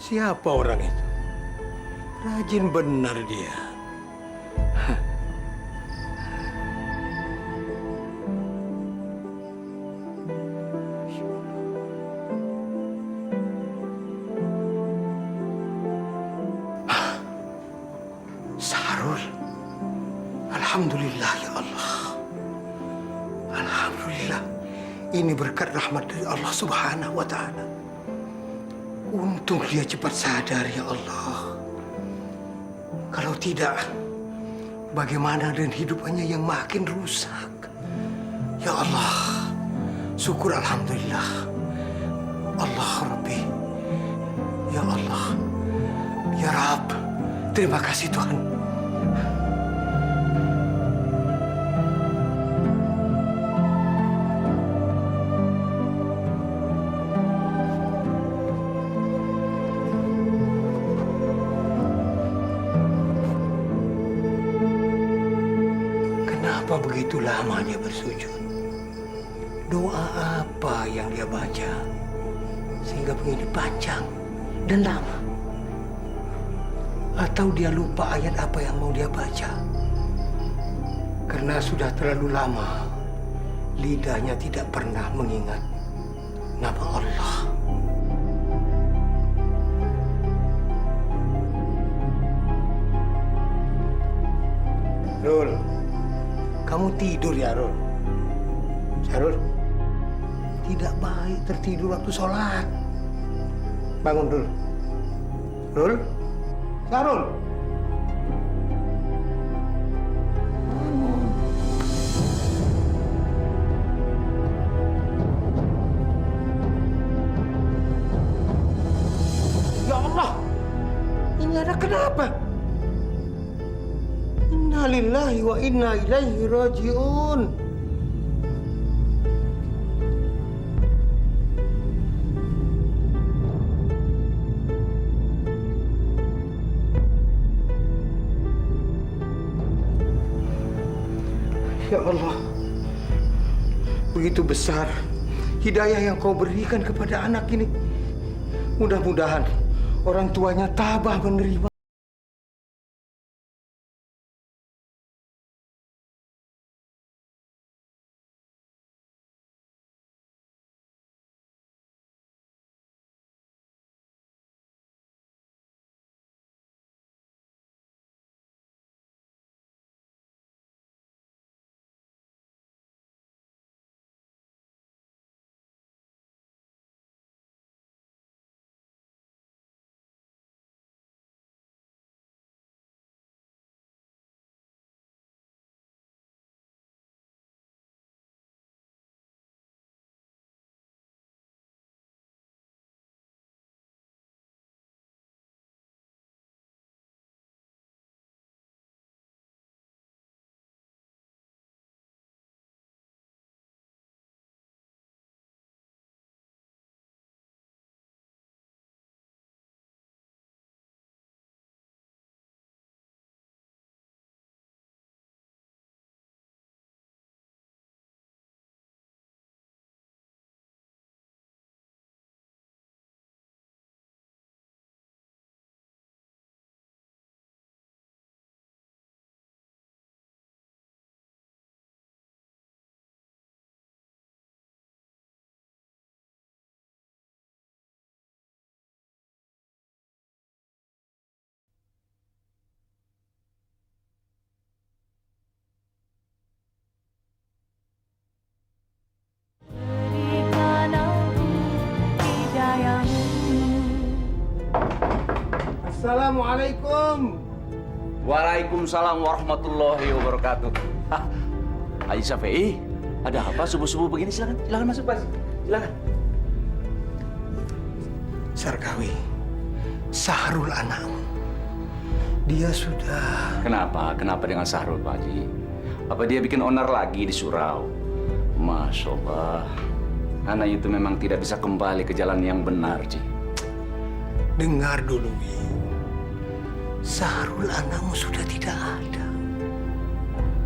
Siapa orang itu? Rajin benar dia. Sahrul. Alhamdulillah ya Allah. Alhamdulillah. Ini berkat rahmat dari Allah Subhanahu wa Ta'ala. Untung dia cepat sadar ya Allah. Kalau tidak, bagaimana dengan hidupannya yang makin rusak? Ya Allah, syukur alhamdulillah. Allah Rabbi. Ya Allah. Ya Rabb. Terima kasih Tuhan. Kenapa begitu lama dia bersujud? Doa apa yang dia baca sehingga begini panjang dan lama? Atau dia lupa ayat apa yang mau dia baca? Karena sudah terlalu lama lidahnya tidak pernah mengingat nama Allah. Rul, kamu tidur ya, Rul? Syarul, tidak baik tertidur waktu sholat. Bangun, Rul. Rul, Syarul. Ya Allah, ini anak kenapa? Inna lillahi wa inna ilaihi raji'un. Ya Allah, begitu besar hidayah yang kau berikan kepada anak ini. Mudah-mudahan orang tuanya tabah menerima. Assalamualaikum. Waalaikumsalam warahmatullahi wabarakatuh. Haji Syafii, ada apa subuh-subuh begini? Silakan masuk, Pak. Silakan. Sarkawi, Sahrul anakmu. Dia sudah... Kenapa? Kenapa dengan Sahrul, Pak Haji? Apa dia bikin onar lagi di surau? Masya Allah. Anak itu memang tidak bisa kembali ke jalan yang benar, Ji. Dengar dulu, Wi. Sahrul anakmu sudah tidak ada.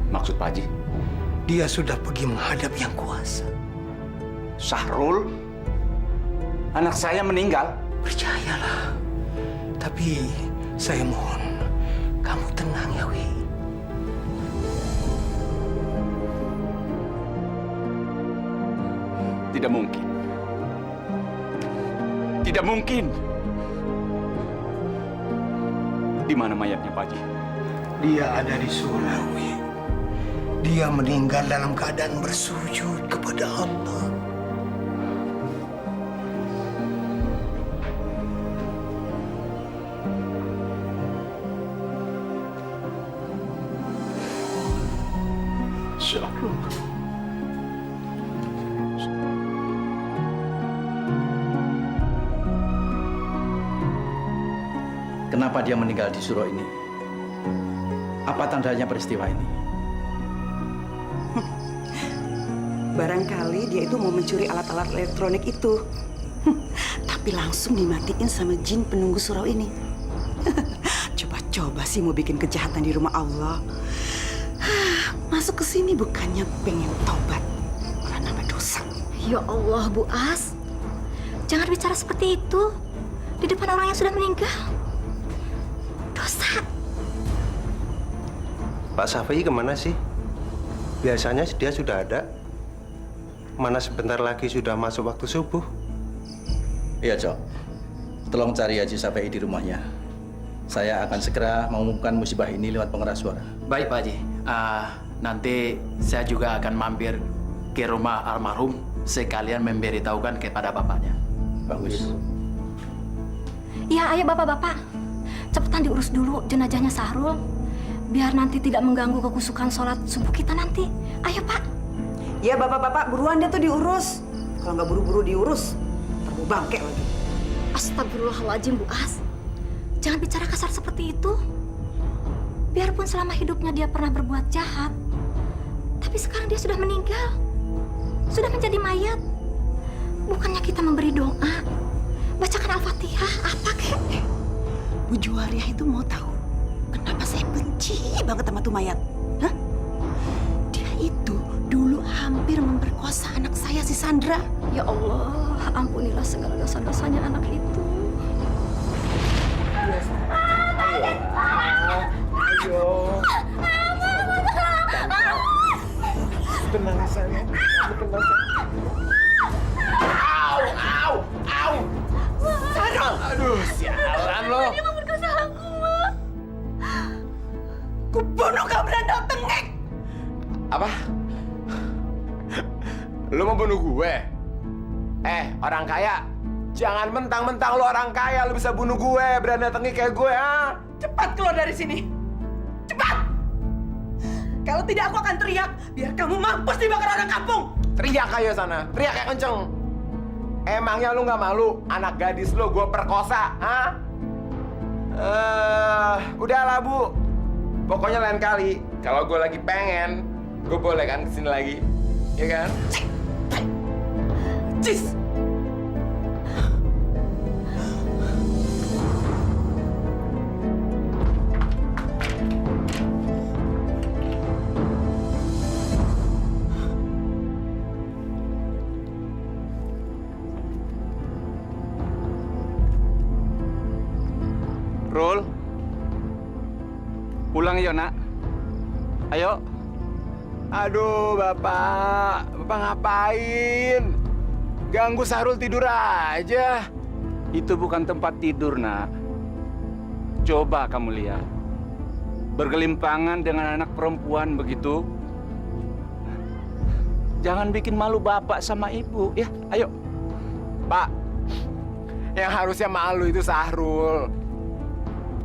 Maksud Pak Haji? Dia sudah pergi menghadap yang kuasa. Sahrul? Anak saya meninggal? Percayalah. Tapi saya mohon kamu tenang ya, Wi. Tidak mungkin. Tidak mungkin. Di mana mayatnya, Pak Haji? Dia ada di surau, Wi. Dia meninggal dalam keadaan bersujud kepada Allah. Insya Allah. Kenapa dia meninggal di surau ini? Apa tandanya peristiwa ini? Barangkali dia itu mau mencuri alat-alat elektronik itu. Tapi langsung dimatiin sama jin penunggu surau ini. Coba-coba sih mau bikin kejahatan di rumah Allah. Masuk ke sini bukannya pengen tobat, malah nambah dosa. Ya Allah, Bu As. Jangan bicara seperti itu di depan orang yang sudah meninggal. Dosa. Pak Safi kemana sih? Biasanya dia sudah ada. Mana sebentar lagi sudah masuk waktu subuh. Iya, Cok. Tolong cari Haji Safei di rumahnya. Saya akan segera mengumumkan musibah ini lewat pengeras suara. Baik, Pak Haji. Nanti saya juga akan mampir ke rumah almarhum sekalian memberitahukan kepada bapaknya. Bagus. Ya, ayo bapak-bapak. Cepetan diurus dulu jenazahnya Sahrul. Biar nanti tidak mengganggu kekusukan sholat subuh kita nanti. Ayo, Pak. Ya bapak-bapak, buruan dia tuh diurus. Kalau nggak buru-buru diurus, ntar mau bangke lagi. Astagfirullahaladzim, Bu As. Jangan bicara kasar seperti itu. Biarpun selama hidupnya dia pernah berbuat jahat, tapi sekarang dia sudah meninggal. Sudah menjadi mayat. Bukannya kita memberi doa, bacakan Al-Fatihah, apa kek? Bu Juwariah itu mau tahu kenapa saya benci banget sama tuh mayat? Hah? Dia itu dulu hampir memperkosa anak saya si Sandra. Ya Allah, ampunilah segala dosa-dosanya anak itu. Tenang sayang. Tenang. Aduh, sialan lo. Dia memperkosa aku, Ma. Kubunuh kau berandal tengek. Apa? Lu mau bunuh gue? Orang kaya. Jangan mentang-mentang lu orang kaya, lu bisa bunuh gue, berani datengin kayak gue, ha? Cepat keluar dari sini. Cepat. Kalau tidak aku akan teriak biar kamu mampus dibakar orang kampung. Teriak kayak sana, teriak kayak kenceng. Emangnya lu nggak malu anak gadis lu gue perkosa, ha? Udahlah, Bu. Pokoknya lain kali, kalau gue lagi pengen, gue boleh kan kesini lagi, ya kan? Cis. Rul, pulang yuk, Nak. Ayo. Aduh, Bapak. Bapak ngapain? Ganggu Sahrul tidur aja. Itu bukan tempat tidur, Nak. Coba kamu lihat. Bergelimpangan dengan anak perempuan begitu. Jangan bikin malu bapak sama ibu, ya. Ayo. Pak, yang harusnya malu itu Sahrul.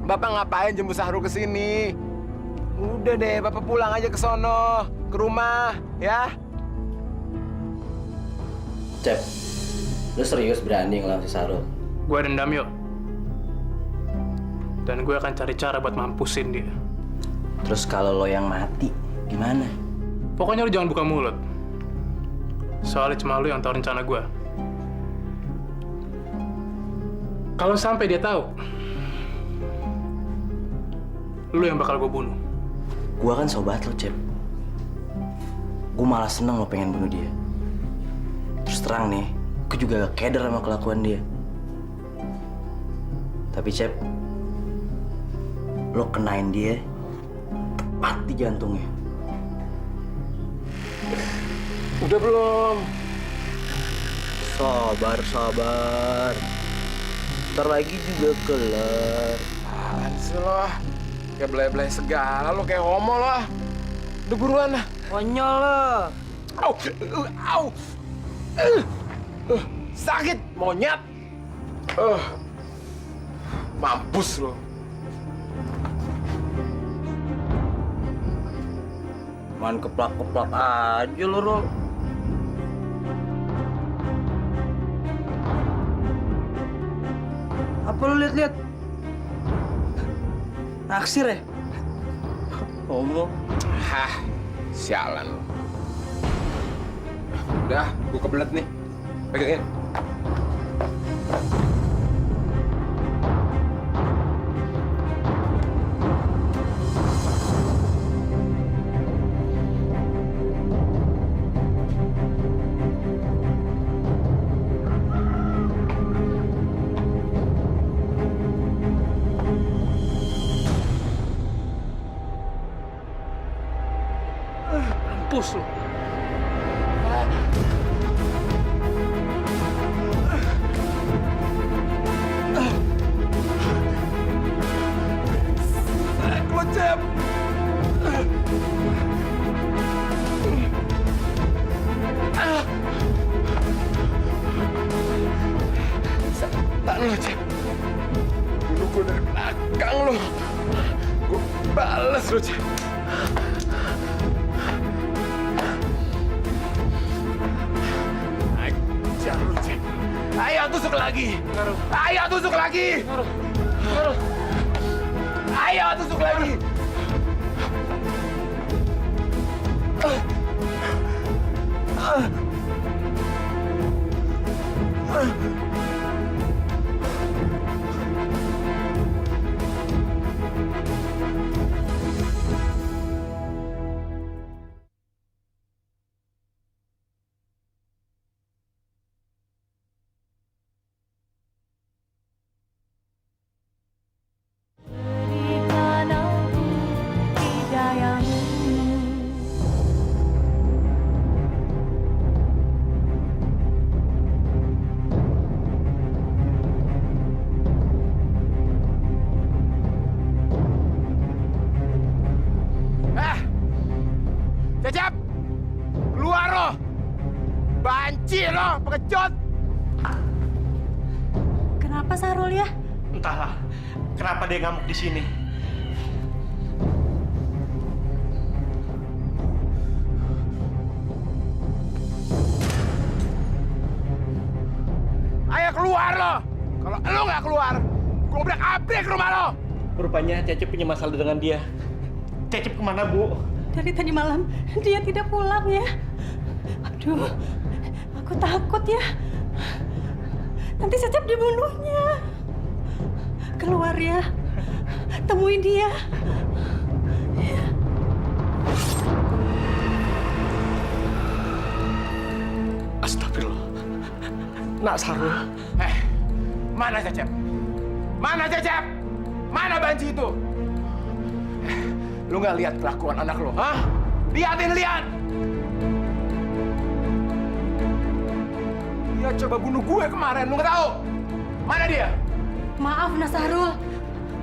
Bapak ngapain jemput Sahrul ke sini? Udah deh, Bapak pulang aja ke sono, ke rumah, ya. Cep, lu serius berani ngelawan si Sahrul? Gue dendam yuk. Dan gue akan cari cara buat mampusin dia. Terus kalau lo yang mati, gimana? Pokoknya lu jangan buka mulut. Soalnya cuma lu yang tahu rencana gue. Kalau sampai dia tahu, lu yang bakal gue bunuh. Gua kan sobat lo, Cep. Gue malah seneng lo pengen bunuh dia. Terus terang nih, gue juga gak keder sama kelakuan dia. Tapi Cep, lo kenain dia tepat di jantungnya. Udah belum? Sabar. Ntar lagi juga kelar. Apaan sih lo? Kayak belai-belai segala lo, kayak homo lo. Udah buruan lah. Konyol lo. Au! Au! Sakit, monyet. Mampus lo. Main keplak-keplak aja lo, Rol. Apa lo liat-liat? Naksir ya? Homo. Hah, sialan lo. Udah, gue kebelet nih. Pegangin. Mampus lo. Kocep! Setan lo, Cep. Bunuh gue dari belakang lo. Gue balas lo, Cep. Ajar lo, Cep. Ayo tusuk lagi. Ayo tusuk lagi. Ayo tusuk lagi. Cecep! Keluar lo! Banci lo, pengecut! Kenapa Sarul ya? Entahlah, kenapa dia ngamuk di sini. Ayo keluar lo! Kalau lo nggak keluar, gue obrak-abrik rumah lo! Rupanya Cecep punya masalah dengan dia. Cecep kemana, Bu? Dari tadi malam dia tidak pulang ya. Aduh, aku takut ya. Nanti Cecep dibunuhnya. Keluar ya, temuin dia. Ya. Astagfirullah. Nak Sarul. Mana Cecep? Mana Cecep? Mana Banci itu? Lu nggak lihat kelakuan anak lu, hah? Liatin, lihat! Dia coba bunuh gue kemarin, lu nggak tahu? Mana dia? Maaf Nasarul,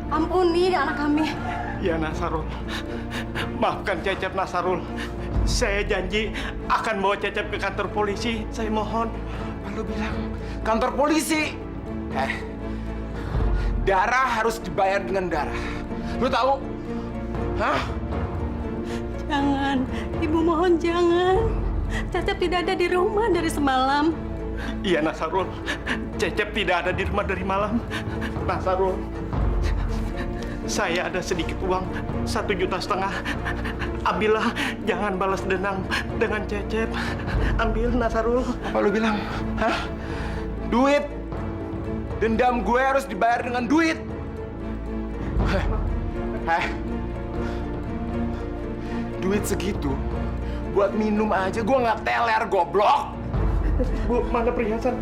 ampuni anak kami. Ya Nasarul. Maafkan Cecep, Nasarul. Saya janji akan bawa Cecep ke kantor polisi. Saya mohon. Apa lu bilang? Kantor polisi? Darah harus dibayar dengan darah. Lu tahu? Hah? Jangan, Ibu mohon jangan. Cecep tidak ada di rumah dari semalam. Iya Nasarul. Cecep tidak ada di rumah dari malam. Nasarul. Saya ada sedikit uang, 1,5 juta. Ambillah, jangan balas dendam dengan Cecep. Ambil Nasarul. Apa lu bilang? Hah? Duit? Dendam gue harus dibayar dengan duit. Duit segitu buat minum aja gue nggak teler, goblok. Bu, mana perhiasan?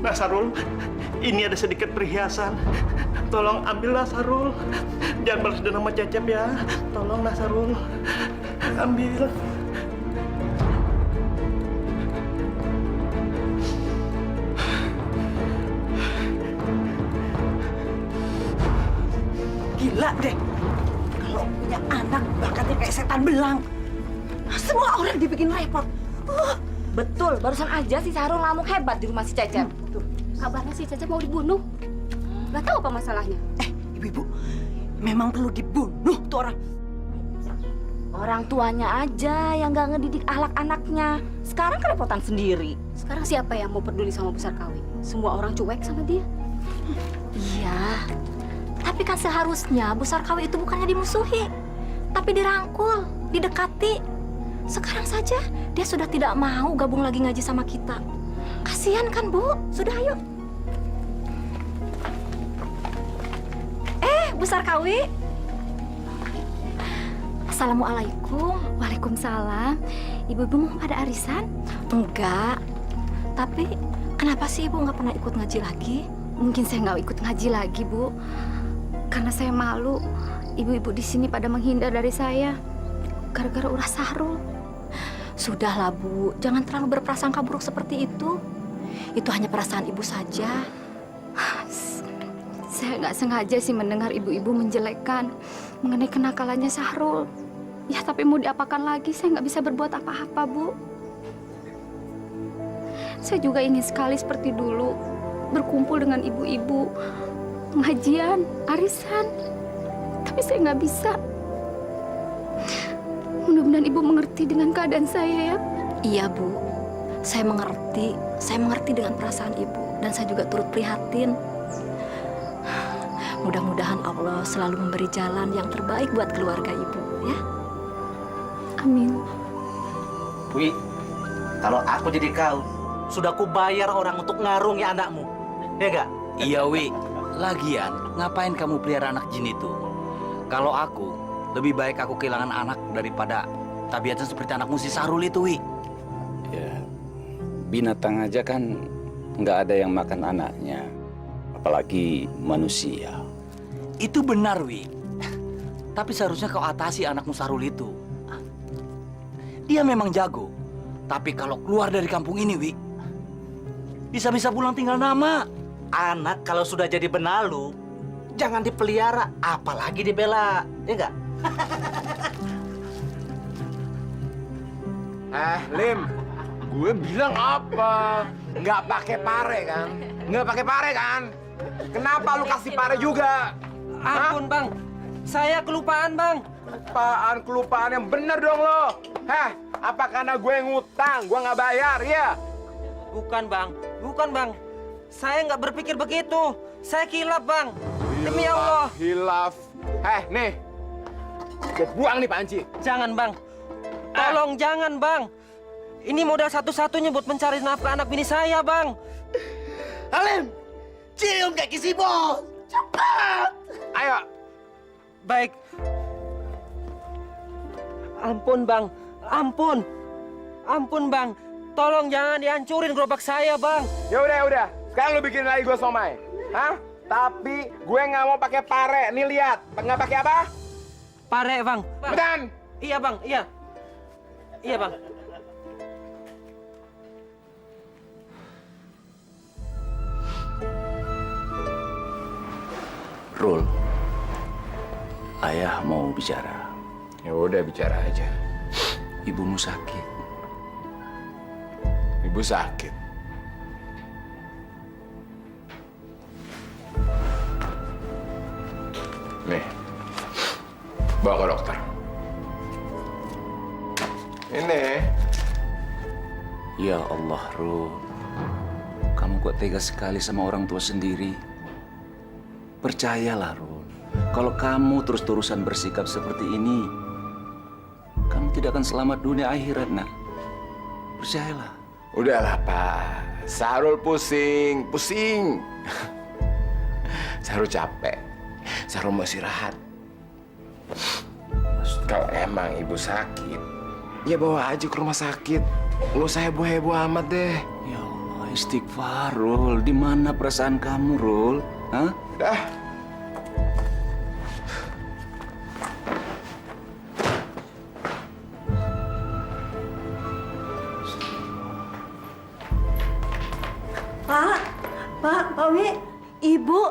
Nasarul, ini ada sedikit perhiasan. Tolong ambillah Sarul. Jangan balas dendam sama Cecep ya. Tolong Nasarul. Ambil. Gila deh. Kalau punya anak bakatnya kayak setan belang. Semua orang dibikin repot. Betul, barusan aja si Sarul ngamuk hebat di rumah si Cecep. Kabarnya si Cecep mau dibunuh. Gak tahu apa masalahnya. Ibu-ibu, memang perlu dibunuh tuh orang. Orang tuanya aja yang gak ngedidik ahlak anaknya. Sekarang kerepotan sendiri. Sekarang siapa yang mau peduli sama Besar Kawi? Semua orang cuek sama dia. Iya, tapi kan seharusnya Besar Kawi itu bukannya dimusuhi, tapi dirangkul, didekati. Sekarang saja dia sudah tidak mau gabung lagi ngaji sama kita. Kasihan kan, Bu? Sudah, ayo. Besar Kawi. Assalamualaikum. Waalaikumsalam. Ibu-ibu mau pada arisan? Enggak. Tapi kenapa sih Ibu nggak pernah ikut ngaji lagi? Mungkin saya nggak ikut ngaji lagi, Bu. Karena saya malu. Ibu-ibu di sini pada menghindar dari saya. Gara-gara ulah Sahrul. Sudahlah, Bu. Jangan terlalu berprasangka buruk seperti itu. Itu hanya perasaan Ibu saja. Saya nggak sengaja sih mendengar ibu-ibu menjelekkan mengenai kenakalannya Sahrul. Ya, tapi mau diapakan lagi? Saya nggak bisa berbuat apa-apa, Bu. Saya juga ingin sekali seperti dulu, berkumpul dengan ibu-ibu, pengajian, arisan. Tapi saya nggak bisa. Mudah-mudahan Ibu mengerti dengan keadaan saya ya. Iya, Bu. Saya mengerti. Saya mengerti dengan perasaan Ibu. Dan saya juga turut prihatin. Mudah-mudahan Allah selalu memberi jalan yang terbaik buat keluarga Ibu, ya. Amin. Wi, kalau aku jadi kau, sudah kubayar orang untuk ngarungi anakmu. Ya enggak? Iya, Wi. Lagian, ngapain kamu pelihara anak jin itu? Kalau aku, lebih baik aku kehilangan anak daripada tabiatnya seperti anakmu si Sarul itu, Wi. Ya, binatang aja kan nggak ada yang makan anaknya. Apalagi manusia. Itu benar, Wi. Tapi seharusnya kau atasi anakmu Sarul itu. Dia memang jago. Tapi kalau keluar dari kampung ini, Wi, bisa-bisa pulang tinggal nama. Anak kalau sudah jadi benalu, jangan dipelihara, apalagi dibela. Ya enggak? Lim, gue bilang apa? Nggak pakai pare kan? Nggak pakai pare kan? Kenapa lu kasih pare juga? Ampun, Bang. Saya kelupaan, Bang. Kelupaan yang bener dong lo. Apa karena gue ngutang, gue nggak bayar, ya? Bukan, Bang. Bukan, Bang. Saya nggak berpikir begitu. Saya kilap, Bang. Demi Allah. Hilaf. Nih. Gue buang nih panci. Jangan, Bang. Tolong jangan, Bang. Ini modal satu-satunya buat mencari nafkah anak bini saya, Bang. Halim, cium kaki si bos. Cepat. Ayo. Baik. Ampun, Bang. Ampun. Ampun, Bang. Tolong jangan dihancurin gerobak saya, Bang. Ya udah. Sekarang lu bikin lagi gue somai. Tapi gue nggak mau pakai pare. Nih lihat, nggak pakai apa? Pare, Bang. Betan. Iya, Bang. Iya. Iya, Bang. Rul, ayah mau bicara. Ya udah, bicara aja. Ibumu sakit. Ibu sakit. Nih, bawa ke dokter. Ini. Ya Allah, Rul. Kamu kok tega sekali sama orang tua sendiri? Percayalah, Rul. Kalau kamu terus-terusan bersikap seperti ini, kamu tidak akan selamat dunia akhirat, nak. Percayalah. Udahlah, Pak. Sarul pusing. Sarul capek. Sarul mau istirahat. Kalau emang ibu sakit, ya bawa aja ke rumah sakit. Nggak usah heboh-heboh amat deh. Ya Allah, Istighfar, Rul. Di mana perasaan kamu, Rul? Hah? Dah. Pak Wi, Ibu,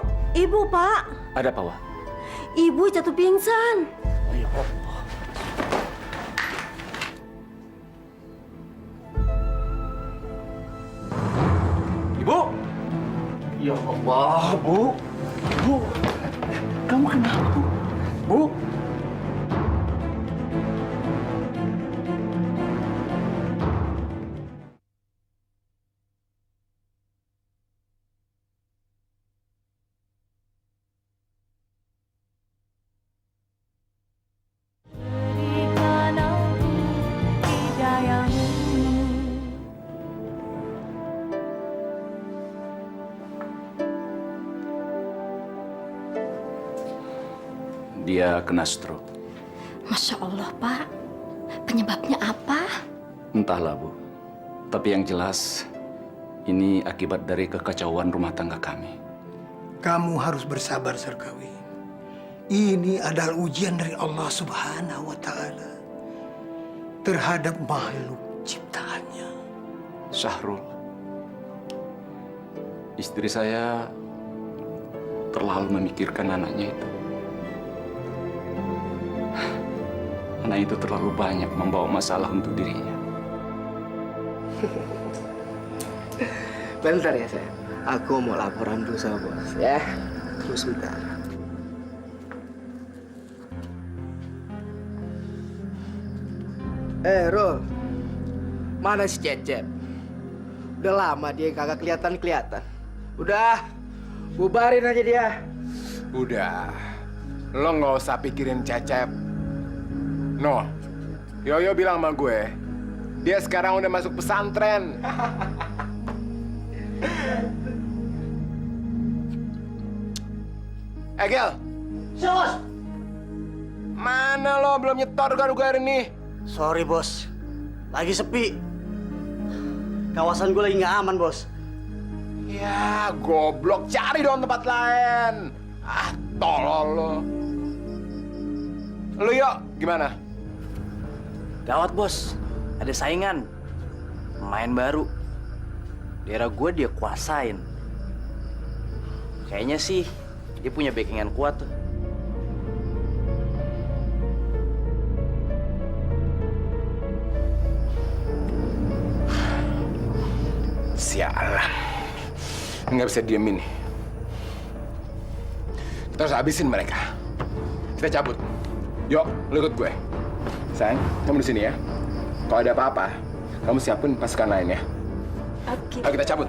Pak. Ada apa, Wak? Ibu jatuh pingsan. Ya Allah. Ibu! Ya Allah, Bu. Bu, kamu kenapa, Bu? Bu? Dia kena stroke. Masya Allah, Pak. Penyebabnya apa? Entahlah, Bu. Tapi yang jelas, ini akibat dari kekacauan rumah tangga kami. Kamu harus bersabar, Sarkawi. Ini adalah ujian dari Allah Subhanahu wa Ta'ala terhadap makhluk ciptaannya. Syahrul, istri saya terlalu memikirkan anaknya itu. Anak itu terlalu banyak membawa masalah untuk dirinya. Bentar ya, sayang. Aku mau laporan dulu sama bos, ya. Tunggu sebentar. Rul. Mana si Cecep? Udah lama dia kagak kelihatan. Udah, bubarin aja dia. Udah, lo nggak usah pikirin Cecep. No, Yoyo bilang sama gue, dia sekarang udah masuk pesantren. Gel. Sos! Mana lo belum nyetor garuk-garuk ini? Sorry, Bos. Lagi sepi. Kawasan gue lagi nggak aman, Bos. Ya, goblok. Cari dong tempat lain. Ah, tolol lo. Lo, Yo, gimana? Gawat, Bos. Ada saingan. Pemain baru. Daerah gue dia kuasain. Kayaknya sih dia punya backingan kuat tuh. Sialan. Nggak bisa diemin nih. Kita harus habisin mereka. Kita cabut. Yuk, lo ikut gue. Sayang, kamu di sini ya. Kalau ada apa-apa, kamu siapin pasukan lain ya. Oke. Ayo kita cabut.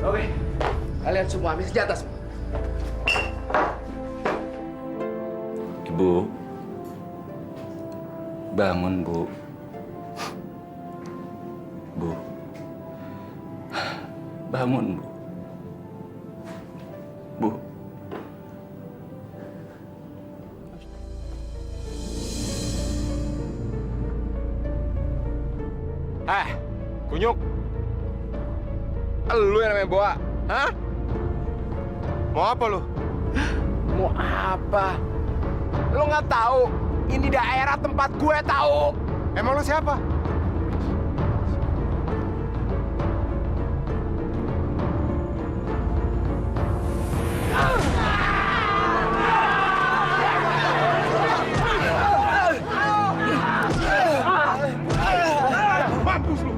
Oke. Kalian semua ambil senjata semua. Ibu, bangun, Bu. Bu, bangun, Bu. Bu. Kunyuk. Lu yang namanya Boa, hah? Mau apa lu? Mau apa? Lu nggak tahu? Ini daerah tempat gue tahu. Emang lu siapa? Mampus lu!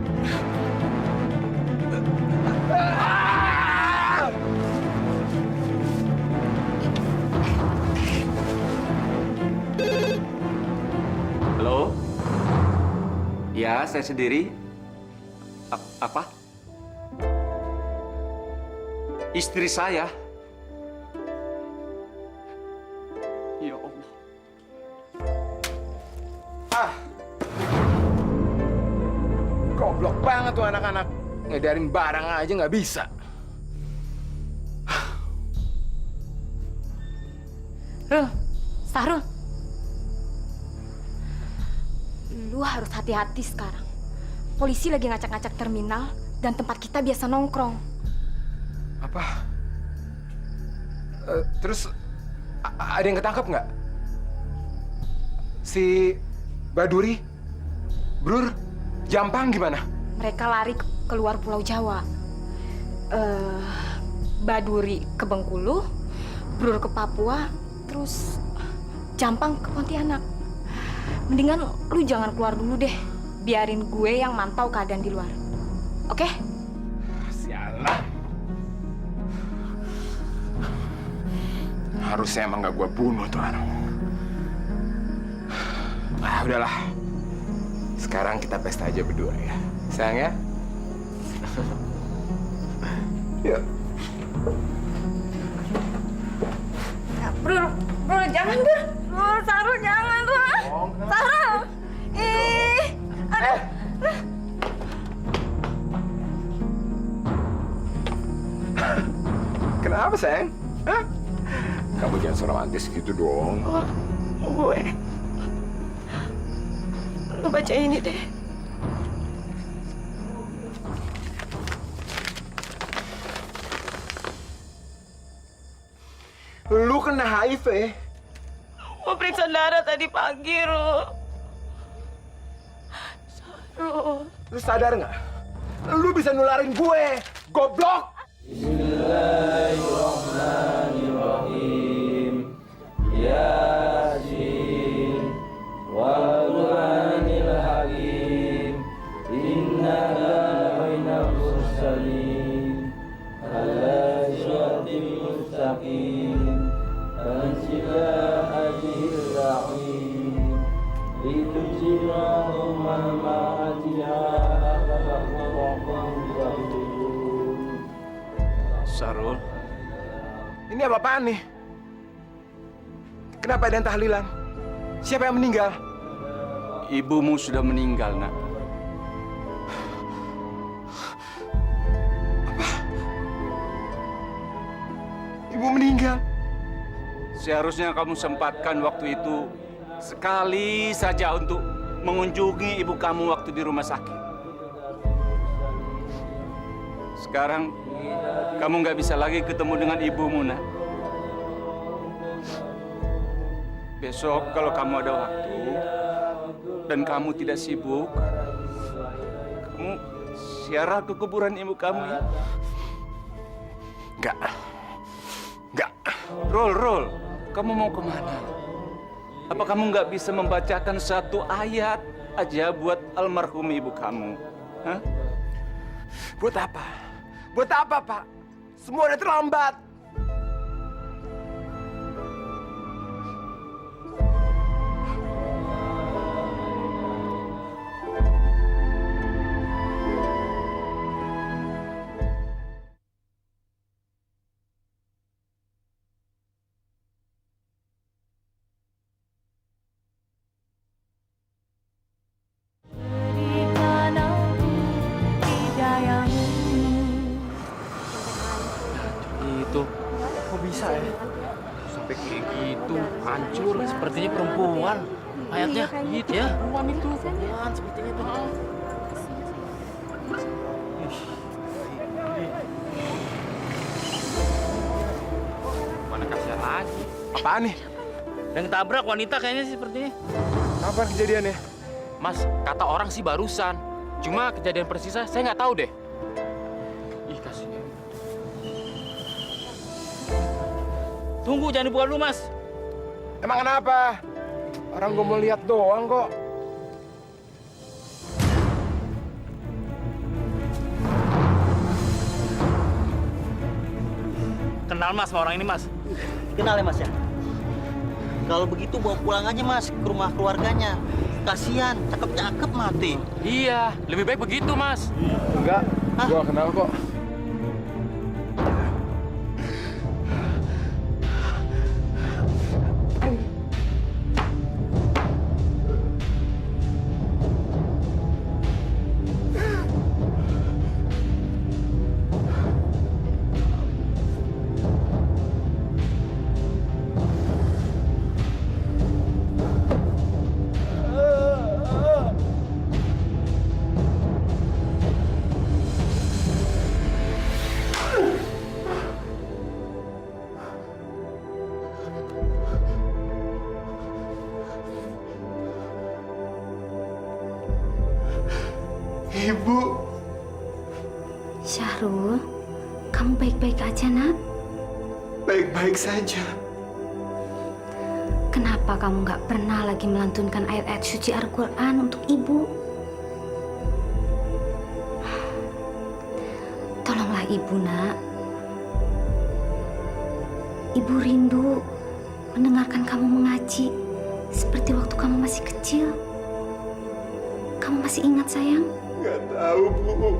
Halo? Ya, saya sendiri. Apa? Istri saya. Ya Allah. Goblok banget tuh anak-anak. Ngedarin barang aja nggak bisa. Sahrul. Lu harus hati-hati sekarang. Polisi lagi ngacak-ngacak terminal, dan tempat kita biasa nongkrong. Apa? Terus ada yang ketangkep nggak? Si Baduri, Brur, Jampang gimana? Mereka lari keluar Pulau Jawa. Baduri ke Bengkulu, Brur ke Papua, terus Jampang ke Pontianak. Mendingan lu jangan keluar dulu deh. Biarin gue yang mantau keadaan di luar. Oke? Sialan. Harusnya emang gak gue bunuh tuh anak. Ah, udahlah. Sekarang kita pesta aja berdua ya. Sayang ya? Yuk. Brur, jangan, Brur. Brur, Sarul, jangan, Brur. Sarul. Aduh. Kenapa, sayang? Hah? Kamu jangan seromantis gitu dong. Gue. Lu baca ini deh. Lu kena HIV. Mau periksa darah tadi pagi, Ru. Lu sadar nggak? Lu bisa nularin gue, goblok! Bismillahirrahmanirrahim. Yasin wal Qur'anil Hakim. Innaka laminal mursalin ala siratin mustaqim. Tanzila ajil rahim. Litunzila ma'atiha Sarul, ini apa-apaan nih? Kenapa ada yang tahlilan? Siapa yang meninggal? Ibumu sudah meninggal, nak. Apa? Ibu meninggal? Seharusnya kamu sempatkan waktu itu sekali saja untuk mengunjungi ibu kamu waktu di rumah sakit. Sekarang kamu nggak bisa lagi ketemu dengan ibumu, nak. Besok kalau kamu ada waktu dan kamu tidak sibuk, kamu ziarah ke kuburan ibu kamu ya. Enggak. Rol, kamu mau kemana? Apa kamu nggak bisa membacakan satu ayat aja buat almarhum ibu kamu? Hah? Buat apa? Buat apa, Pak? Semua udah terlambat. Itu kok bisa ya? Sampai kayak gitu, hancur. Sepertinya perempuan. Mayatnya gitu ya. Perempuan itu. Perempuan sepertinya itu. Mana kasihan lagi? Apaan nih? Yang tabrak wanita kayaknya sih sepertinya. Kapan kejadiannya? Mas, kata orang sih barusan. Cuma kejadian persisnya saya nggak tahu deh. Ih, kasihan. Tunggu, jangan dibuka dulu, Mas. Emang kenapa? Orang gue mau lihat doang kok. Kenal, Mas, sama orang ini, Mas? Kenal ya, Mas ya? Kalau begitu bawa pulang aja, Mas, ke rumah keluarganya. Kasihan, cakep-cakep mati. Iya, lebih baik begitu, Mas. Enggak, gue kenal kok. Ibu. Syahrul, kamu baik-baik aja, nak? Baik-baik saja. Kenapa kamu nggak pernah lagi melantunkan ayat-ayat suci Al-Quran untuk ibu? Tolonglah ibu, nak. Ibu rindu mendengarkan kamu mengaji seperti waktu kamu masih kecil. Kamu masih ingat, sayang? Nggak tahu, Bu.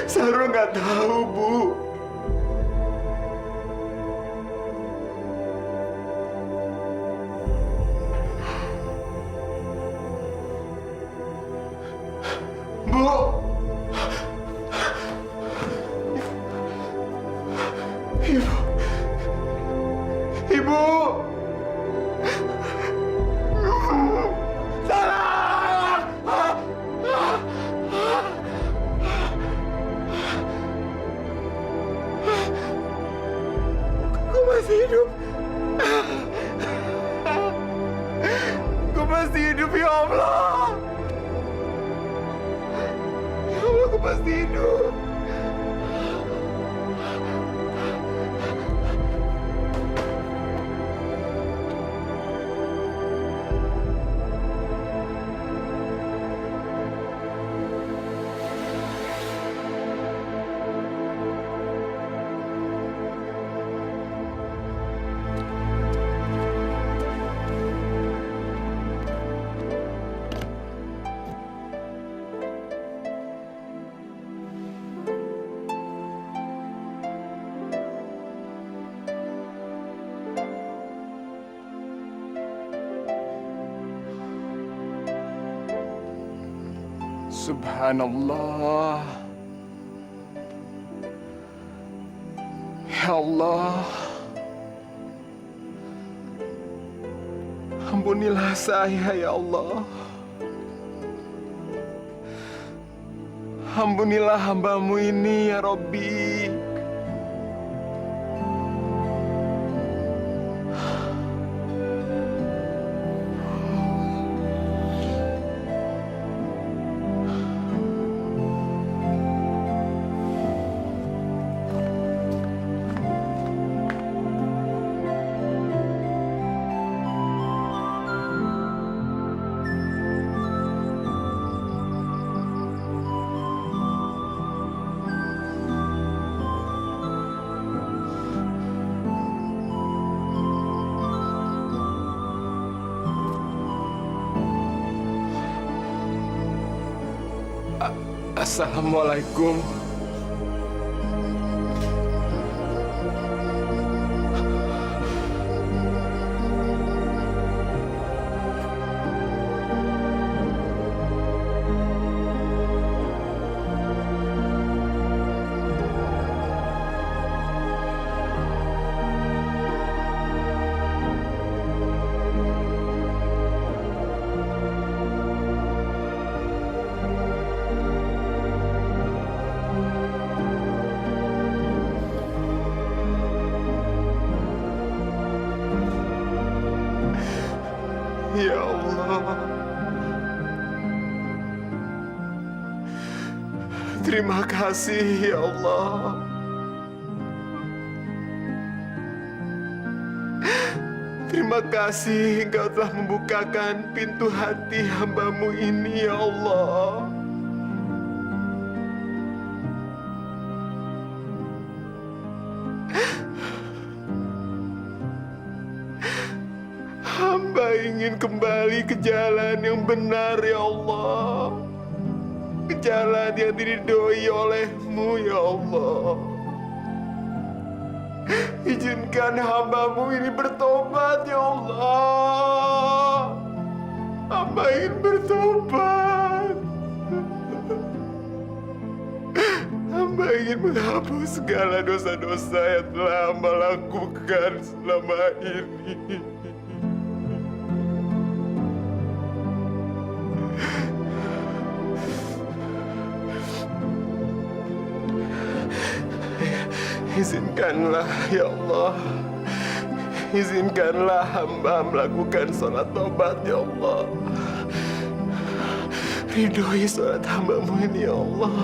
Sahrul nggak tahu, Bu. Bu. Ibu. Ibu. Salah. Gue masih hidup. Gue masih hidup, ya Allah. Ya Allah, gue masih hidup. Subhanallah. Ya Allah. Ampunilah saya, ya Allah. Ampunilah hamba-Mu ini, ya Rabbi. Assalamualaikum. Ya Allah. Terima kasih, ya Allah. Terima kasih Engkau telah membukakan pintu hati hamba-Mu ini, ya Allah. Hamba ingin kembali ke jalan yang benar, ya Allah. Ke jalan yang diridhoi oleh-Mu, ya Allah. Izinkan hamba-Mu ini bertobat, ya Allah. Hamba ingin bertobat. Hamba ingin menghapus segala dosa-dosa yang telah hamba lakukan selama ini. Izinkanlah, ya Allah. Izinkanlah hamba melakukan sholat taubat, ya Allah. Ridhoi salat hamba-Mu ini ya Allah.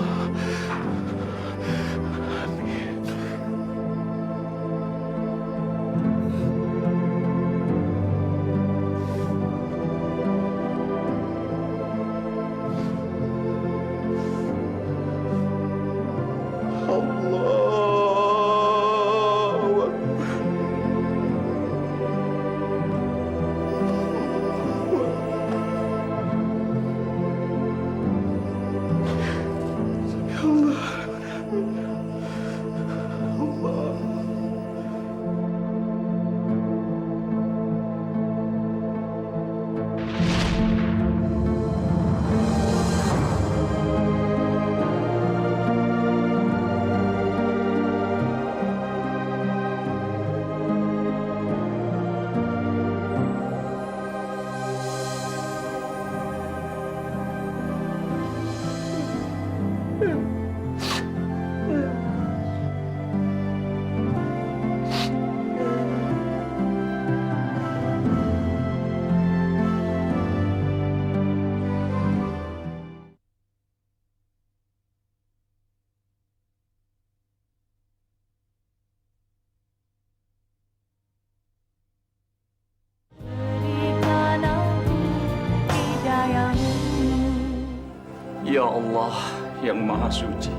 Ya Allah yang Maha Suci,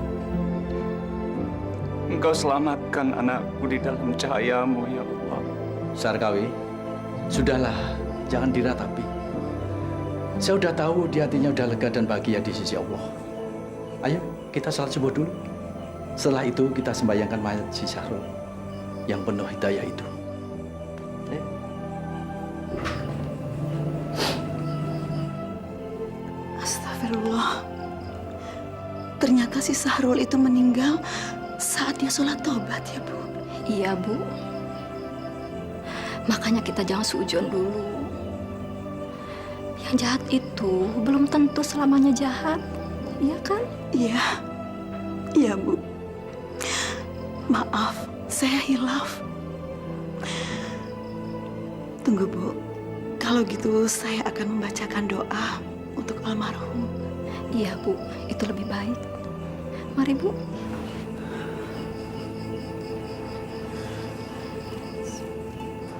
Engkau selamatkan anakku di dalam cahaya-Mu, ya Allah. Sarkawi, sudahlah, jangan diratapi. Saya udah tahu di hatinya udah lega dan bahagia di sisi Allah. Ayo, kita salat subuh dulu. Setelah itu kita sembahyangkan mayat si Syahrul yang penuh hidayah itu. Astagfirullah. Ternyata si Syahrul itu meninggal saat dia sholat tobat ya, Bu. Iya, Bu. Makanya kita jangan suudzon dulu. Yang jahat itu belum tentu selamanya jahat. Iya kan? Iya. Iya, Bu. Maaf, saya hilaf. Tunggu, Bu. Kalau gitu saya akan membacakan doa untuk almarhum. Iya, Bu. Itu lebih baik. Mari, Bu.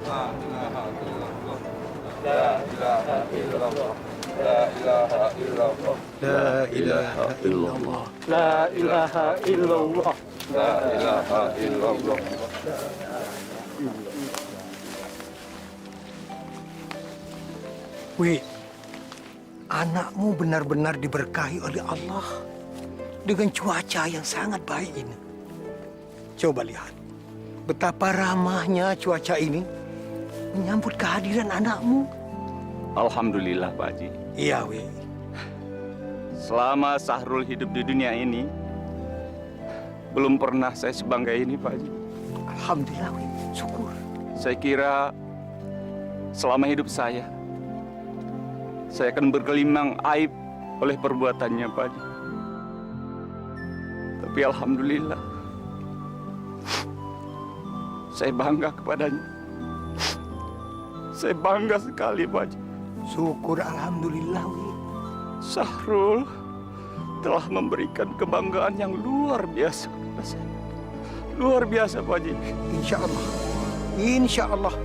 La ilaha illallah. La ilaha illallah. La ilaha illallah. La ilaha illallah. La ilaha illallah. La ilaha illallah. Wi, anakmu benar-benar diberkahi oleh Allah dengan cuaca yang sangat baik ini. Coba lihat, betapa ramahnya cuaca ini menyambut kehadiran anakmu. Alhamdulillah, Pak Haji. Iya, Wi. Selama Syahrul hidup di dunia ini, belum pernah saya sebangga ini, Pak Haji. Alhamdulillah, Wi. Syukur. Saya kira selama hidup saya akan bergelimang aib oleh perbuatannya, Pak Haji. Tapi alhamdulillah, saya bangga kepadanya. Saya bangga sekali, Pak Haji. Syukur alhamdulillah, Wi. Syahrul telah memberikan kebanggaan yang luar biasa kepada saya. Luar biasa, Pak Haji. Insya Allah. Insya Allah.